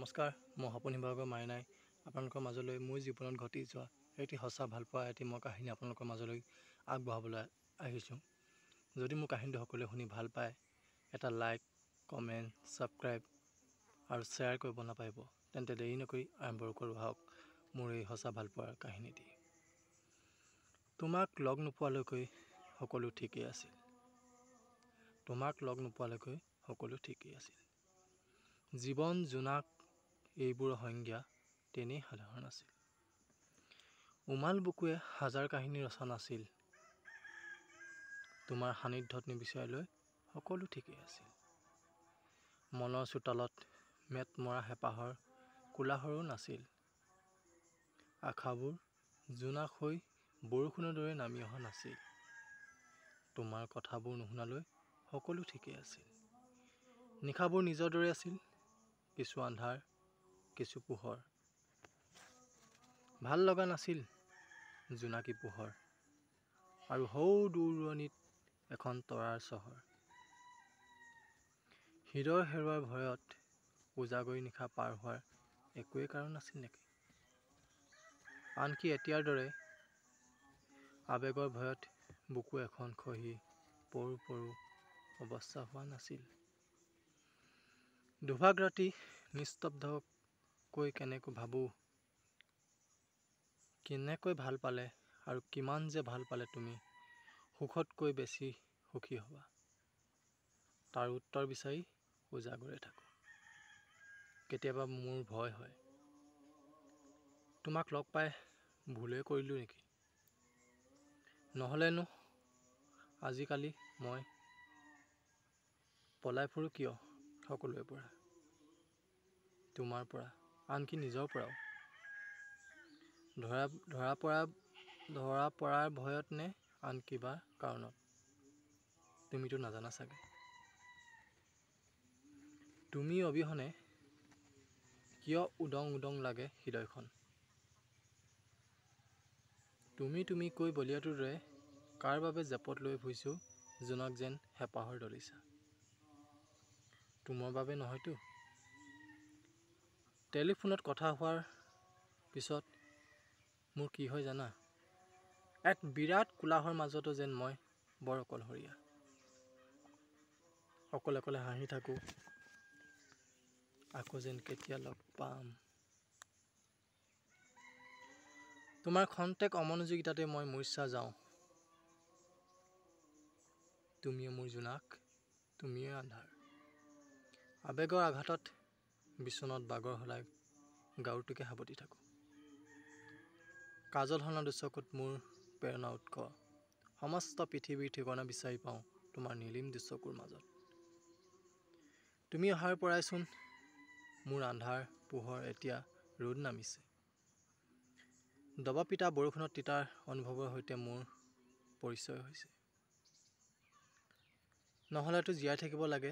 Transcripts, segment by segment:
নমস্কাৰ, মই সপোন বিভাগৰ মাইনাই আপোনালোকৰ মাজলৈ মোৰ জীৱনত ঘটি যোৱা এটি সঁচা ভালপোৱা এটি মই কাহিনী আপোনালোকৰ মাজলৈ আগবঢ়াবলৈ আহিছোঁ। যদি মোৰ কাহিনীটো সকলোৱে শুনি ভাল পায়, এটা লাইক, কমেণ্ট, ছাবস্ক্ৰাইব আৰু শ্বেয়াৰ কৰিব নাপাহৰিব। তেন্তে দেৰি নকৰি আৰম্ভ কৰোঁ আহক মোৰ এই সঁচা ভালপোৱাৰ কাহিনীটি। তোমাক লগ নোপোৱালৈকৈ সকলো ঠিকেই আছিল। তোমাক লগ নোপোৱালৈকৈ সকলো ঠিকেই আছিল। জীৱন জোনাক এইবোৰৰ সংজ্ঞা তেনেই সাধাৰণ আছিল। উমাল বুকুৱে হাজাৰ কাহিনী ৰচা নাছিল। তোমাৰ সান্নিধ্যত নিবিচাৰিলৈ সকলো ঠিকেই আছিল। মনৰ চোতালত মেট মৰা হেঁপাহৰ কোলাহলো নাছিল। আশাবোৰ জোনাক হৈ বৰষুণৰ দৰে নামি অহা নাছিল। তোমাৰ কথাবোৰ নুশুনালৈ সকলো ঠিকেই আছিল। নিশাবোৰ নিজৰ দৰে আছিল, কিছু আন্ধাৰ, কিছু পোহৰ। ভাল লগা নাছিল জোনাকী পোহৰ আৰু সৌ দূৰণিত এখন তৰাৰ চহৰ। হৃদয় হেৰুৱাৰ ভয়ত উজাগৰি নিশা পাৰ হোৱাৰ একোৱেই কাৰণ নাছিল নেকি? আনকি এতিয়াৰ দৰে আৱেগৰ ভয়ত বুকু এখন খহি পৰো পৰো অৱস্থা হোৱা নাছিল। দুভাগ ৰাতি নিস্তব্ধকৈ কেনেকৈ ভাবোঁ, কেনেকৈ ভাল পালে আৰু কিমান যে ভাল পালে তুমি সুখতকৈ বেছি সুখী হ'বা, তাৰ উত্তৰ বিচাৰি উজাগৰে থাকোঁ। কেতিয়াবা মোৰ ভয় হয়, তোমাক লগ পাই ভুলেই কৰিলোঁ নেকি? নহ'লেনো আজিকালি মই পলাই ফুৰোঁ কিয় সকলোৰে পৰা, তোমাৰ পৰা, আনকি নিজৰ পৰাও? ধৰা পৰাৰ ভয়ত নে আন কিবা কাৰণত? তুমিতো নাজানা চাগে। তুমি অবিহনে কিয় উদং উদং লাগে হৃদয়খন? তুমি কৈ বলিয়াটোৰ দৰে কাৰ বাবে জেপত লৈ ফুৰিছোঁ জোনাক যেন হেঁপাহৰ দলিচা? তোমাৰ বাবে নহয়তো। টেলিফোনত কথা হোৱাৰ পিছত মোৰ কি হয় জানা? এক বিৰাট কোলাহলৰ মাজতো যেন মই বৰ অকলশৰীয়া। অকলে অকলে হাঁহি থাকোঁ, আকৌ যেন কেতিয়া লগ পাম। তোমাৰ খন্তেক অমনোযোগিতাতে মই মূৰ্ছা যাওঁ। তুমিয়ে মোৰ জোনাক, তুমিয়ে আন্ধাৰ। আৱেগৰ আঘাতত বিচনাত বাগৰ সলাই গাৰুটোকে সাৱটি থাকোঁ। কাজল সনা দুচকুত মোৰ প্ৰেৰণা উৎস। সমস্ত পৃথিৱীৰ ঠিকনা বিচাৰি পাওঁ তোমাৰ নীলিম দুচকুৰ মাজত। তুমি অহাৰ পৰাইচোন মোৰ আন্ধাৰ পোহৰ এতিয়া ৰ'দ নামিছে। দবা পিটা বৰষুণত তিতাৰ অনুভৱৰ সৈতে মোৰ পৰিচয় হৈছে। নহ'লেতো জীয়াই থাকিব লাগে,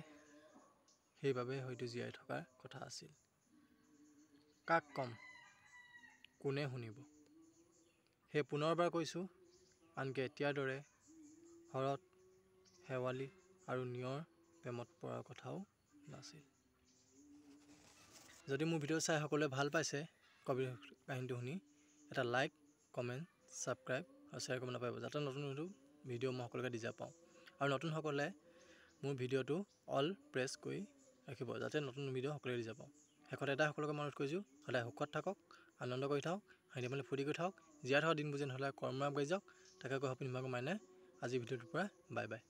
সেইবাবে হয়তো জীয়াই থকাৰ কথা আছিল। কাক ক'ম, কোনে শুনিব? সেই পুনৰবাৰ কৈছোঁ, আনকি এতিয়াৰ দৰে শৰৎ, শেৱালি আৰু নিয়ৰ প্ৰেমত পৰাৰ কথাও নাছিল। যদি মোৰ ভিডিঅ' চাই সকলোৱে ভাল পাইছে, কাহিনীটো শুনি, এটা লাইক, কমেণ্ট, ছাবস্ক্ৰাইব আৰু শ্বেয়াৰ কৰিব নাপাহৰিব, যাতে নতুন নতুন ভিডিঅ' মই সকলোকে দি যাব পাওঁ। আৰু নতুনসকলে মোৰ ভিডিঅ'টো অল প্ৰেছ কৰি ৰাখিব, যাতে নতুন ভিডিঅ' সকলোৱে দি যাব পাওঁ। শেষত এটাই সকলোকে মই অনুৰোধ কৰিছোঁ, সদায় সুখত থাকক, আনন্দ কৰি থাকক, হাঁহি ধেমালি ফূৰ্তি কৰি থাকক, জীয়াই থকা দিনবোৰ যেন সদায় কৰ্মৰে আগবাঢ়ি যাওক। তাকে কৈ সপোন বিভাগৰ মাইনাই আজিৰ ভিডিঅ'টোৰ পৰা বাই বাই।